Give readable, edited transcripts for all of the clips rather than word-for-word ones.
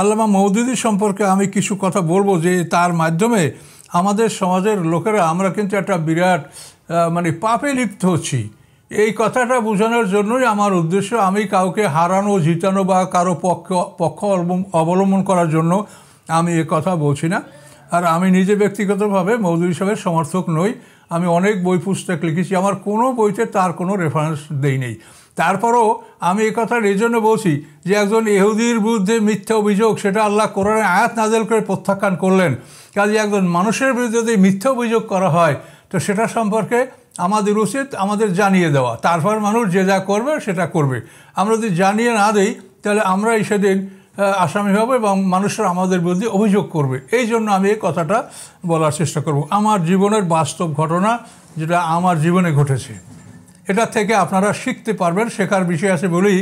আল্লামা মওদুদী সম্পর্কে আমি কিছু কথা বলবো যে তার মাধ্যমে আমাদের সমাজের লোকেরা আমরা কিন্তু একটা বিরাট পাপে লিপ্ত হচ্ছি। এই কথাটা বোঝানোর জন্যই আমার উদ্দেশ্য। আমি কাউকে হারানো জিতানো বা কারো পক্ষ অবলম্বন করার জন্য আমি এ কথা বলছি না। আর আমি নিজে ব্যক্তিগতভাবে মওদুদী সাহেবের সমর্থক নই। আমি অনেক বই পুস্তক লিখেছি, আমার কোনো বইতে তার কোনো রেফারেন্স দেই নেই। তারপরও আমি এই কথা এই জন্য বলছি যে একজন ইহুদির বিরুদ্ধে মিথ্যা অভিযোগ, সেটা আল্লাহ কোরআনে আয়াত নাযিল করে প্রত্যাখ্যান করলেন। কাজে একজন মানুষের বিরুদ্ধে যদি মিথ্যা অভিযোগ করা হয় তো সেটা সম্পর্কে আমাদের উচিত আমাদের জানিয়ে দেওয়া, তারপর মানুষ যে যা করবে সেটা করবে। আমরা যদি জানিয়ে না দিই তাহলে আমরাই সেদিন আসামি হব এবং মানুষরা আমাদের বিরুদ্ধে অভিযোগ করবে। এই জন্য আমি এই কথাটা বলার চেষ্টা করব। আমার জীবনের বাস্তব ঘটনা, যেটা আমার জীবনে ঘটেছে, এটা থেকে আপনারা শিখতে পারবেন, শেখার বিষয় আছে বলেই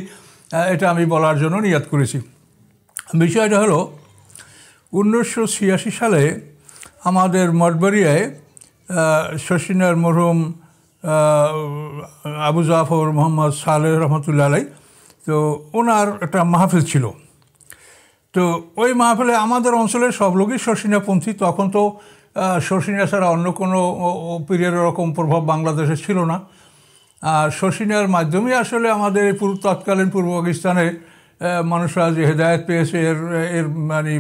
এটা আমি বলার জন্য নিয়ত করেছি। বিষয়টা হলো 1986 সালে আমাদের মঠবাড়িয়ায় শশিনার মরহুম আবু জাফর মোহাম্মদ সালেহ রহমতুল্লাহ আলাই, তো ওনার একটা মাহফিল ছিল। তো ওই মাহফিলে আমাদের অঞ্চলের সব লোকই শশিনাপন্থী। তখন তো শশিনা ছাড়া অন্য কোনো পীরের এরকম প্রভাব বাংলাদেশে ছিল না। আর শশিনার মাধ্যমেই আসলে আমাদের তৎকালীন পূর্ব পাকিস্তানে মানুষরা যে হেদায়েত পেয়েছে এর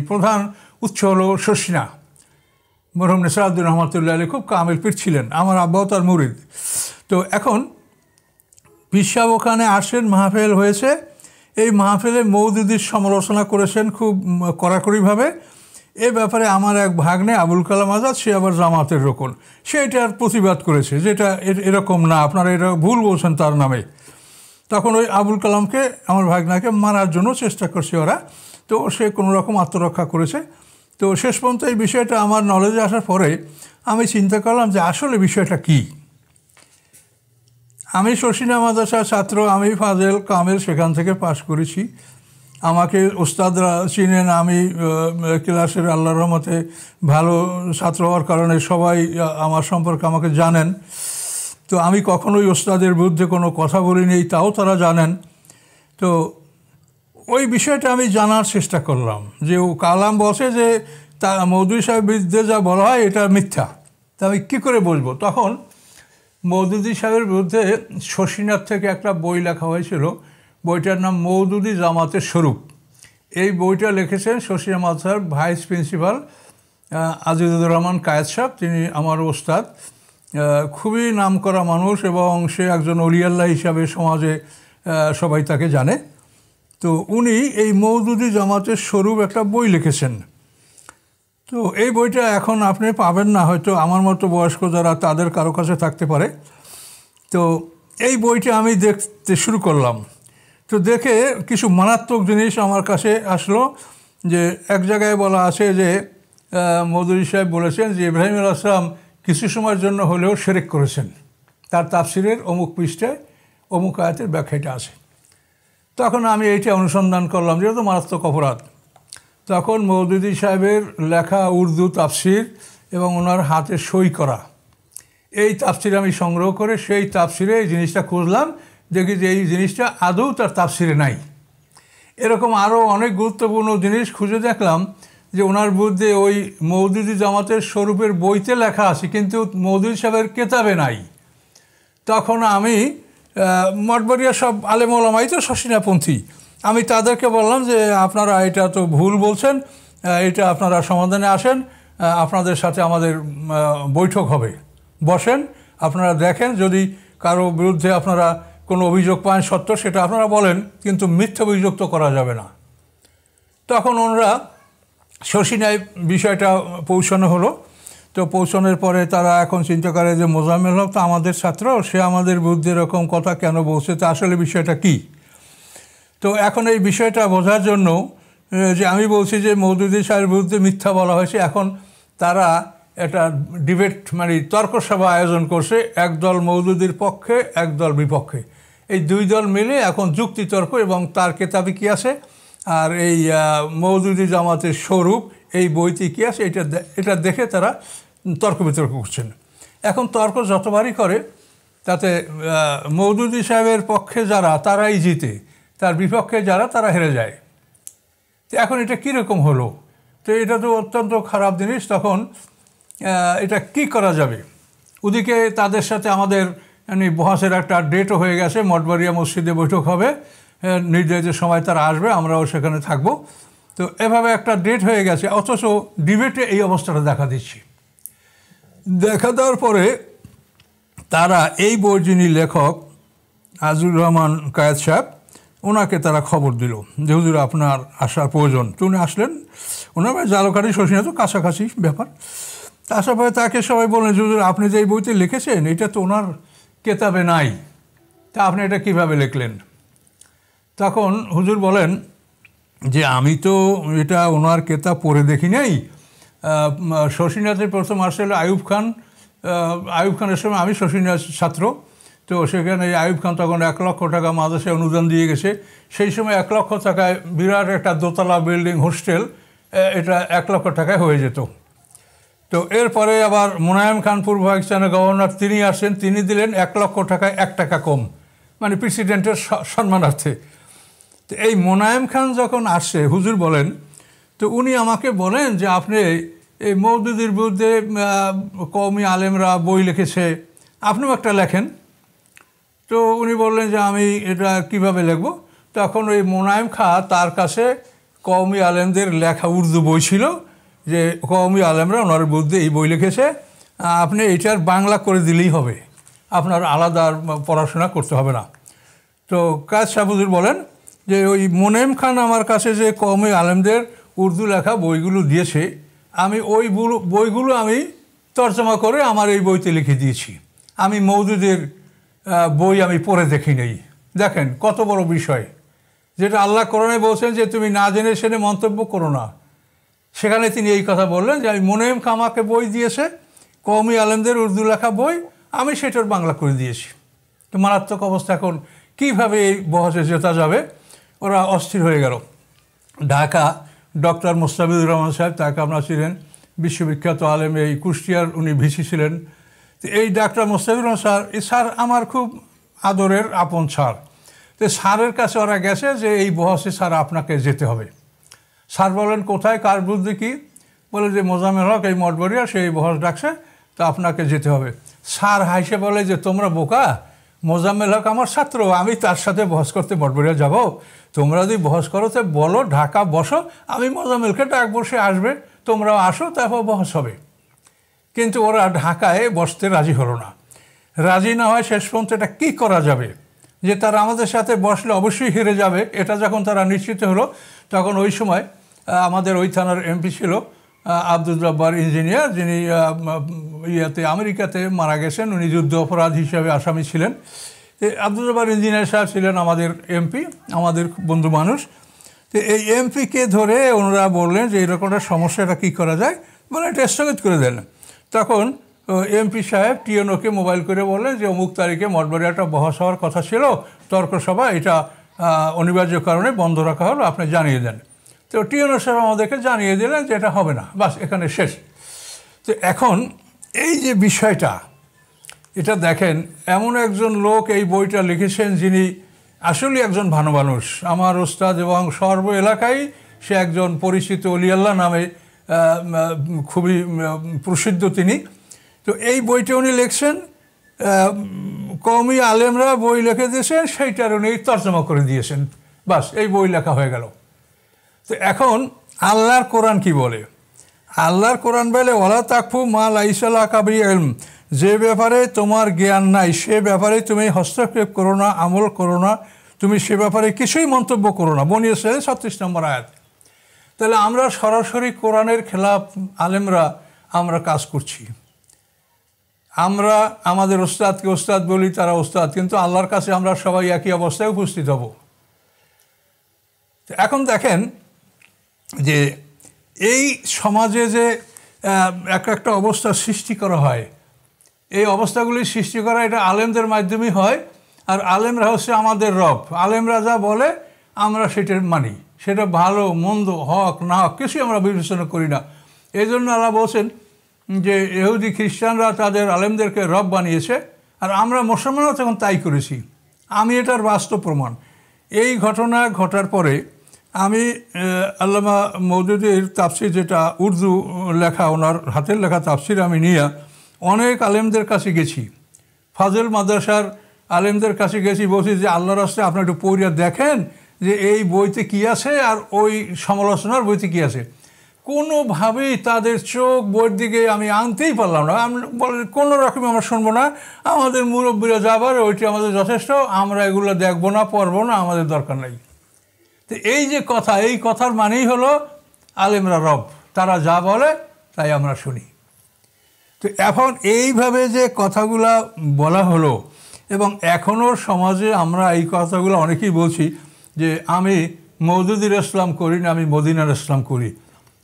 প্রধান উৎস হলো শশিনা। মরহুম নেসারউদ্দিন রহমতুল্লাহ আলী খুব কামেল পীর ছিলেন, আমার আব্বাও তার মুরিদ। তো এখন পীর সাহেব ওখানে আসেন, মাহফিল হয়েছে। এই মাহফিলে মওদুদীর সমালোচনা করেছেন খুব কড়াকড়িভাবে। এ ব্যাপারে আমার এক ভাগ্নে আবুল কালাম আজাদ, সে আবার জামাতের রোকন, সে এটার প্রতিবাদ করেছে যেটা এরকম না, আপনারা এটা ভুল বলছেন তার নামে। তখন ওই আবুল কালামকে, আমার ভাগনাকে মারার জন্য চেষ্টা করছে ওরা। তো সে কোনো রকম আত্মরক্ষা করেছে। তো শেষ পর্যন্ত এই বিষয়টা আমার নলেজে আসার পরে আমি চিন্তা করলাম যে আসলে বিষয়টা কী। আমি শশিনা মাদ্রাসার ছাত্র, আমি ফাজেল কামেল সেখান থেকে পাশ করেছি। আমাকে ওস্তাদরা চিনেন, আমি ক্লাসের আল্লাহর রহমতে ভালো ছাত্র হওয়ার কারণে সবাই আমার সম্পর্কে আমাকে জানেন। তো আমি কখনোই ওস্তাদের বিরুদ্ধে কোনো কথা বলিনি, তাও তারা জানেন। তো ওই বিষয়টা আমি জানার চেষ্টা করলাম যে ও কালাম বলছে যে তা মওদুদী সাহেবের বিরুদ্ধে যা বলা হয় এটা মিথ্যা, তা আমি কী করে বলবো। তখন মওদুদী সাহেবের বিরুদ্ধে শশিনার থেকে একটা বই লেখা হয়েছিল, বইটার নাম মওদুদী জামাতের স্বরূপ। এই বইটা লিখেছেন শশিনা মাদ্রাসার vice principal Azizur Rahman Quaid সাহেব, তিনি আমার ওস্তাদ, খুবই নামকরা মানুষ এবং সে একজন অলিয়াল্লাহ হিসাবে সমাজে সবাই তাকে জানে। তো উনি এই মওদুদী জামাতের স্বরূপ একটা বই লিখেছেন। তো এই বইটা এখন আপনি পাবেন না, হয়তো আমার মতো বয়স্ক যারা তাদের কারো কাছে থাকতে পারে। তো এই বইটা আমি দেখতে শুরু করলাম। তো দেখে কিছু মারাত্মক জিনিস আমার কাছে আসলো। যে এক জায়গায় বলা আছে যে মওদুদী সাহেব বলেছেন যে ইব্রাহিম আলাইহিস সালাম কিছু সময়ের জন্য হলেও শিরক করেছেন, তার তাফসিরের অমুক পৃষ্ঠায় অমুক আয়াতের ব্যাখ্যাটা আছে। তখন আমি এইটা অনুসন্ধান করলাম, যেহেতু মারাত্মক অপরাধ। তখন মওদুদী সাহেবের লেখা উর্দু তাফসির এবং ওনার হাতে সই করা এই তাফসির আমি সংগ্রহ করে সেই তাফসিরে এই জিনিসটা খুঁজলাম, দেখি যে এই জিনিসটা আদৌ তার তাফসিরে নাই। এরকম আরও অনেক গুরুত্বপূর্ণ জিনিস খুঁজে দেখলাম যে ওনার বিরুদ্ধে ওই মওদুদী জামাতের স্বরূপের বইতে লেখা আছে, কিন্তু মওদুদী সাহেবের কেতাবে নাই। তখন আমি মঠবাড়িয়া সব আলেম ওলামাই তো শশিনাপন্থী, আমি তাদেরকে বললাম যে আপনারা এটা তো ভুল বলছেন, এটা আপনারা সমাধানে আসেন, আপনাদের সাথে আমাদের বৈঠক হবে, বসেন, আপনারা দেখেন, যদি কারো বিরুদ্ধে আপনারা কোনো অভিযোগ পান সত্য সেটা আপনারা বলেন, কিন্তু মিথ্যা অভিযোগ তো করা যাবে না। তখন ওনারা শশিনায় বিষয়টা পৌঁছানো হলো। তো পৌঁছানোর পরে তারা এখন চিন্তা করে যে মোজাম্মেল হক তো আমাদের ছাত্র, সে আমাদের বিরুদ্ধে এরকম কথা কেন বলছে, তো আসলে বিষয়টা কী। তো এখন এই বিষয়টা বোঝার জন্য যে আমি বলছি যে মওদুদী সাহেবের বিরুদ্ধে মিথ্যা বলা হয়েছে, এখন তারা একটা ডিবেট তর্ক সভা আয়োজন করছে, একদল মওদুদীর পক্ষে একদল বিপক্ষে, এই দুই দল মিলে এখন যুক্তিতর্ক এবং তার কেতাবে কী আছে আর এই মওদুদী জামাতের স্বরূপ এই বইটি কী আছে এটা দেখে তারা তর্ক বিতর্ক করছেন। এখন তর্ক যতবারই করে তাতে মওদুদী সাহেবের পক্ষে যারা তারাই জিতে, তার বিপক্ষে যারা তারা হেরে যায়। তো এখন এটা কীরকম হলো? তো এটা তো অত্যন্ত খারাপ জিনিস। তখন এটা কি করা যাবে? ওদিকে তাদের সাথে আমাদের বহাসের একটা ডেটও হয়ে গেছে, মঠবাড়িয়া মসজিদে বৈঠক হবে, নির্ধারিত সময় তারা আসবে, আমরাও সেখানে থাকব। তো এভাবে একটা ডেট হয়ে গেছে, অথচ ডিবেটে এই অবস্থাটা দেখা দিচ্ছি। দেখা দেওয়ার পরে তারা এই বইয়ের যিনি লেখক আজিজুর রহমান কায়েদ সাহেব, ওনাকে তারা খবর দিল যে হুজুর আপনার আসার প্রয়োজন। তো উনি আসলেন, ওনার জালকাঠি শশীনা তো কাছাকাছি ব্যাপার। আসার পরে তাকে সবাই বললেন যে হুজুর আপনি যে এই বইতে লিখেছেন এটা তো ওনার কেতাবে নাই, তা আপনি এটা কীভাবে লিখলেন? তখন হুজুর বলেন যে আমি তো এটা ওনার কেতাব পড়ে দেখি নাই। শশীনাথে প্রথম আসলে আইয়ুব খানের সময় আমি শশীনাথ ছাত্র, তো সেখানে আইয়ুব খান তখন 1 লক্ষ টাকা মাদ্রাসায় অনুদান দিয়ে গেছে। সেই সময় 1 লক্ষ টাকায় বিরাট একটা দোতলা বিল্ডিং হোস্টেল, এটা 1 লক্ষ টাকায় হয়ে যেত। তো এরপরে আবার মোনায়েম খান পূর্ব পাকিস্তানের গভর্নর, তিনি আসেন, তিনি দিলেন 1 লক্ষ টাকায় 1 টাকা কম, মানে প্রেসিডেন্টের সম্মানার্থে। তো এই মোনায়েম খান যখন আসে, হুজুর বলেন, তো উনি আমাকে বলেন যে আপনি এই মওদুদির বিরুদ্ধে কওমি আলেমরা বই লিখেছে, আপনিও একটা লেখেন। তো উনি বললেন যে আমি এটা কিভাবে লিখব? তখন ওই মোনায়েম খাঁ তার কাছে কওমি আলেমদের লেখা উর্দু বই ছিল, যে কওমি আলেমরা ওনার বিরুদ্ধে এই বই লিখেছে, আপনি এটার বাংলা করে দিলেই হবে, আপনার আলাদা পড়াশোনা করতে হবে না। তো কায়েদ সাহেব হুজুর বলেন যে ওই মোনায়েম খান আমার কাছে যে কওমি আলেমদের উর্দু লেখা বইগুলো দিয়েছে, আমি ওই বইগুলো আমি তর্জমা করে আমার এই বইতে লিখে দিয়েছি। আমি মওদুদের বই আমি পড়ে দেখি নেই। দেখেন কত বড় বিষয়, যেটা আল্লাহ কোরআনে বলছেন যে তুমি না জেনে শুনে মন্তব্য করো না। সেখানে তিনি এই কথা বললেন যে আমি মোনায়েম খাঁ আমাকে বই দিয়েছে, কওমি আলেমদের উর্দু লেখা বই, আমি সেটার বাংলা করে দিয়েছি। তো মারাত্মক অবস্থা। এখন কীভাবে এই বহসে জেতা যাবে? ওরা অস্থির হয়ে গেল। ঢাকা ডক্টর মোস্তাফিজুর রহমান সাহেব, তাকে আপনারা ছিলেন, বিশ্ববিখ্যাত আলেম, এই কুষ্টিয়ার উনি ভিসি ছিলেন। তো এই ডাক্তার মোস্তাফিজুর রহমান স্যার, এই স্যার আমার খুব আদরের আপন স্যার। তো স্যারের কাছে ওরা গেছে যে এই বহসে স্যার আপনাকে যেতে হবে। স্যার বলেন কোথায়, কার বিরুদ্ধে কী? বলে যে মোজাম্মেল হক এই মঠবাড়িয়া, সেই বহস ডাকছে, তো আপনাকে যেতে হবে। স্যার হাইসে বলে যে তোমরা বোকা, মোজাম্মেল হক আমার ছাত্র, আমি তার সাথে বহস করতে মঠবাড়িয়া যাব? তোমরা যদি বহস করো তো বলো, ঢাকা বসো, আমি মোজাম্মেলকে ডাক বসে আসবে, তোমরাও আসো, তারপর বহস হবে। কিন্তু ওরা ঢাকায় বসতে রাজি হলো না। রাজি না হয় শেষ পর্যন্ত এটা কী করা যাবে, যে তারা আমাদের সাথে বসলে অবশ্যই হেরে যাবে, এটা যখন তারা নিশ্চিত হলো, তখন ওই সময় আমাদের ওই থানার এমপি ছিল আব্দুল জব্বার ইঞ্জিনিয়ার, যিনি আমেরিকাতে মারা গেছেন, উনি যুদ্ধ অপরাধ হিসাবে আসামি ছিলেন। আব্দুল জব্বার ইঞ্জিনিয়ার সাহেব ছিলেন আমাদের এমপি, আমাদের বন্ধু মানুষ। তো এই এমপিকে ধরে ওনারা বললেন যে এরকম একটা সমস্যাটা কী করা যায়, বলে এটা স্থগিত করে দেন। তখন এমপি সাহেব টিএনওকে মোবাইল করে বললেন যে অমুক তারিখে মঠবাড়িয়া একটা বহস হওয়ার কথা ছিল, তর্কসভা, এটা অনিবার্য কারণে বন্ধ রাখা হলো, আপনি জানিয়ে দেন। তো টিএনও সাহেব আমাদেরকে জানিয়ে দিলেন যে এটা হবে না, বাস এখানে শেষ। তো এখন এই যে বিষয়টা, এটা দেখেন, এমন একজন লোক এই বইটা লিখেছেন যিনি আসলে একজন ভালো মানুষ, আমার ওস্তাদ, এবং সর্ব এলাকায় সে একজন পরিচিত অলিয়াল্লাহ নামে খুবই প্রসিদ্ধ তিনি। তো এই বইটা উনি লিখছেন, কওমি আলেমরা বই লিখে দিয়েছেন, সেইটার উনি তর্জমা করে দিয়েছেন, বাস এই বই লেখা হয়ে গেল। তো এখন আল্লাহর কোরআন কি বলে? আল্লাহর কোরআন বলে ওয়ালা তাকফু মা লাইসা লাকা বিহি ইলম, যে ব্যাপারে তোমার জ্ঞান নাই সে ব্যাপারে তুমি হস্তক্ষেপ করো না, আমল করো না, তুমি সে ব্যাপারে কিছুই মন্তব্য করো না। বনী ইসরাঈল 36 নম্বর আয়াত। তাহলে আমরা সরাসরি কোরআনের খেলাফ আলেমরা আমরা কাজ করছি। আমরা আমাদের ওস্তাদকে ওস্তাদ বলি, তারা ওস্তাদ, কিন্তু আল্লাহর কাছে আমরা সবাই একই অবস্থায় উপস্থিত হব। এখন দেখেন যে এই সমাজে যে একটা অবস্থা সৃষ্টি করা হয়, এই অবস্থাগুলি সৃষ্টি করা এটা আলেমদের মাধ্যমেই হয়। আর আলেমরা হচ্ছে আমাদের রব। আলেমরা যা বলে আমরা সেটা মানি, সেটা ভালো মন্দ, হক না হক কিছুই আমরা বিবেচনা করি না। এই জন্য আল্লাহ বলছেন যে ইহুদি খ্রিস্টানরা তাদের আলেমদেরকে রব বানিয়েছে, আর আমরা মুসলমানরা তখন তাই করেছি। আমি এটার বাস্তব প্রমাণ। এই ঘটনা ঘটার পরে আমি আল্লামা মওদুদীর তাফসির, যেটা উর্দু লেখা, ওনার হাতের লেখা তাফসির আমি নিয়ে অনেক আলেমদের কাছে গেছি, ফাজল মাদ্রাসার আলেমদের কাছে গেছি, বলছি যে আল্লাহর রাস্তায় আপনি একটু পড়িয়া দেখেন যে এই বইতে কী আছে আর ওই সমালোচনার বইতে কী আছে। কোনোভাবেই তাদের চোখ বইয়ের দিকে আমি আনতেই পারলাম না। আমি বলেন কোনো রকমই আমরা শুনবো না, আমাদের মুরব্বীরা যাবার ওইটি আমাদের যথেষ্ট, আমরা এগুলো দেখবো না, পড়বো না, আমাদের দরকার নেই। তো এই যে কথা, এই কথার মানেই হলো আলেমরা রব, তারা যা বলে তাই আমরা শুনি। তো এখন এইভাবে যে কথাগুলা বলা হলো, এবং এখনও সমাজে আমরা এই কথাগুলো অনেকেই বলছি যে আমি মওদুদীর ইসলাম করি না, আমি মদিনার ইসলাম করি।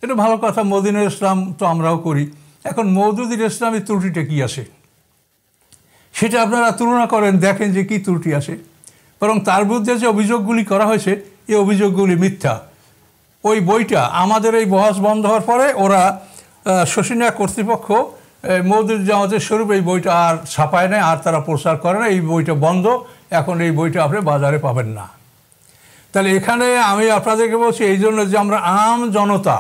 এটা ভালো কথা, মদিনার ইসলাম তো আমরাও করি। এখন মওদুদীর ইসলামের ত্রুটিটা কী আছে সেটা আপনারা তুলনা করেন, দেখেন যে কী ত্রুটি আছে। বরং তার বিরুদ্ধে যে অভিযোগগুলি করা হয়েছে, এই অভিযোগগুলি মিথ্যা। ওই বইটা আমাদের এই বহস বন্ধ হওয়ার পরে ওরা শোষণীয় কর্তৃপক্ষ মওদুদী জামাতের স্বরূপ এই বইটা আর ছাপায় নেয়, আর তারা প্রচার করে না, এই বইটা বন্ধ। এখন এই বইটা আপনি বাজারে পাবেন না। তাহলে এখানে আমি আপনাদেরকে বলছি এই জন্য যে আমরা আম জনতা,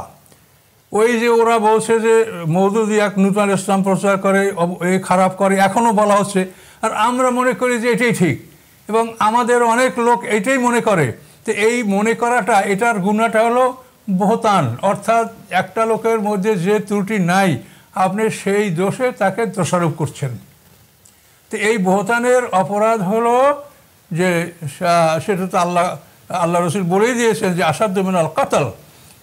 ওই যে ওরা বলছে যে মওদুদী এক নূতন ইসলাম প্রচার করে, এ খারাপ করে, এখনও বলা হচ্ছে, আর আমরা মনে করি যে এটাই ঠিক, এবং আমাদের অনেক লোক এটাই মনে করে। তো এই মনে করাটা, এটার গুণাটা হলো বহতান, অর্থাৎ একটা লোকের মধ্যে যে ত্রুটি নাই আপনি সেই দোষে তাকে দোষারোপ করছেন। তো এই বহতানের অপরাধ হলো যে সেটা তো আল্লাহ রসুল বলেই দিয়েছেন যে আসাদ্দু মিনাল কাতল।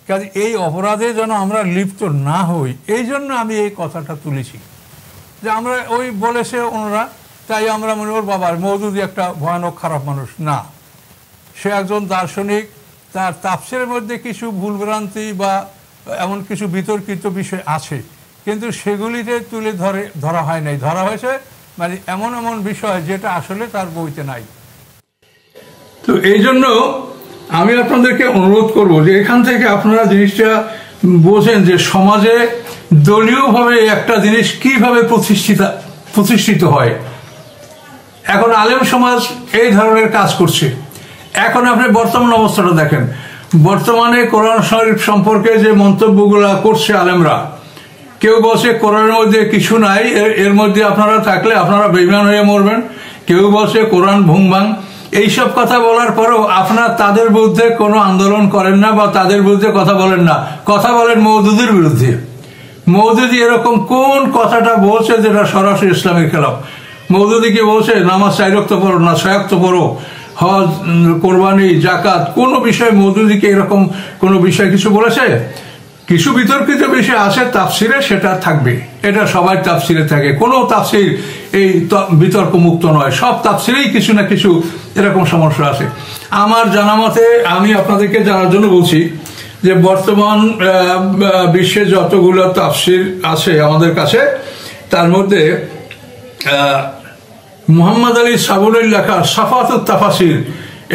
কাজে এই অপরাধে যেন আমরা লিপ্ত না হই, এই জন্য আমি এই কথাটা তুলেছি যে আমরা ওই বলেছে ওনারা, তাই আমরা মনে করি বাবা মওদুদী একটা ভয়ানক খারাপ মানুষ। না, সে একজন দার্শনিক, তার তাফসিরের মধ্যে কিছু ভুলভ্রান্তি বা এমন কিছু বিতর্কিত বিষয় আছে, কিন্তু সেগুলিতে তুলে ধরা হয় নাই, ধরা হয়েছে মানে এমন এমন বিষয় যেটা আসলে তার বইতে নাই। তো এই জন্য আমি আপনাদেরকে অনুরোধ করব যে এখান থেকে আপনারা জিনিসটা বোঝেন যে সমাজে দলীয়ভাবে একটা জিনিস কিভাবে প্রতিষ্ঠিত হয়। এখন আলেম সমাজ এই ধরনের কাজ করছে। এখন আপনি বর্তমান অবস্থাটা দেখেন, বর্তমানে কোরআন শরীফ সম্পর্কে যে মন্তব্যগুলো করছে আলেমরা, কেউ বলছে কোরআনের মধ্যে কিছু নাই, এর মধ্যে আপনারা থাকলে আপনারা বেঈমান হয়ে মরবেন। কেউ বলছে কোরআন ভুংবাং। এইসব কথা বলার পরেও আপনারা তাদের বিরুদ্ধে কোনো আন্দোলন করেন না বা তাদের বিরুদ্ধে কথা বলেন না, কথা বলেন মওদুদীর বিরুদ্ধে। মওদুদী এরকম কোন কথাটা বলছে যেটা সরাসরি ইসলামের খেলাফ? মওদুদী কি বলছে নামাজ 4 ওয়াক্ত পড়ো না 6 ওয়াক্ত পড়ো, হজ, কোরবানি, জাকাত, কোনো বিষয় মওদুদীকে এরকম কোনো বিষয় কিছু বলেছে? কিছু বিতর্কিত বিষয় আছে তাফসিরে, সেটা থাকবে, এটা সবাই তাফসিরে থাকে। কোনো তাফসির এই বিতর্ক মুক্ত নয়, সব তাফসিরেই কিছু না কিছু এরকম সমস্যা আছে। আমার জানা মতে, আমি আপনাদেরকে জানার জন্য বলছি যে বর্তমান বিশ্বে যতগুলো তাফসির আছে আমাদের কাছে, তার মধ্যে মুহাম্মদ আলী সাবুলের লেখা সাফাতুত তাফাসির,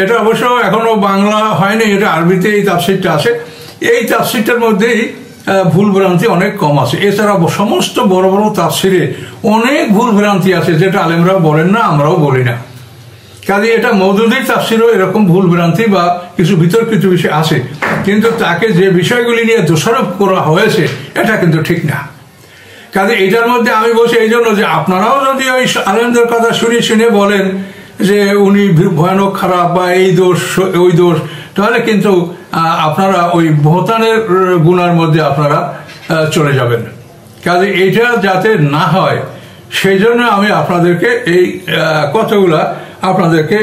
এটা অবশ্য এখনো বাংলা হয়নি, এটা আরবিতে এই তাফসিরটা আছে। এই তাফসিরটার মধ্যেই ভুল ভ্রান্তি অনেক কম আছে। এছাড়া সমস্ত বড় বড় তাফসিরে অনেক ভুল ভ্রান্তি আছে যেটা আলেমরাও বলেন না, আমরাও বলি না। কাজে এটা মওদুদীর তাফসিরও এরকম ভুল ভ্রান্তি বা কিছু বিতর্কিত বিষয় আছে, কিন্তু তাকে যে বিষয়গুলি নিয়ে দোষারোপ করা হয়েছে এটা কিন্তু ঠিক না। কাজে এটার মধ্যে আমি বলছি এই জন্য যে আপনারাও যদি ওই আলেমদের কথা শুনে শুনে বলেন যে উনি ভয়ানক খারাপ বা এই দোষ ওই দোষ, তাহলে কিন্তু আপনারা ওই বহতানের গুণার মধ্যে আপনারা চলে যাবেন। কাজে এইটা যাতে না হয় সেই জন্য আমি আপনাদেরকে এই কথাগুলা আপনাদেরকে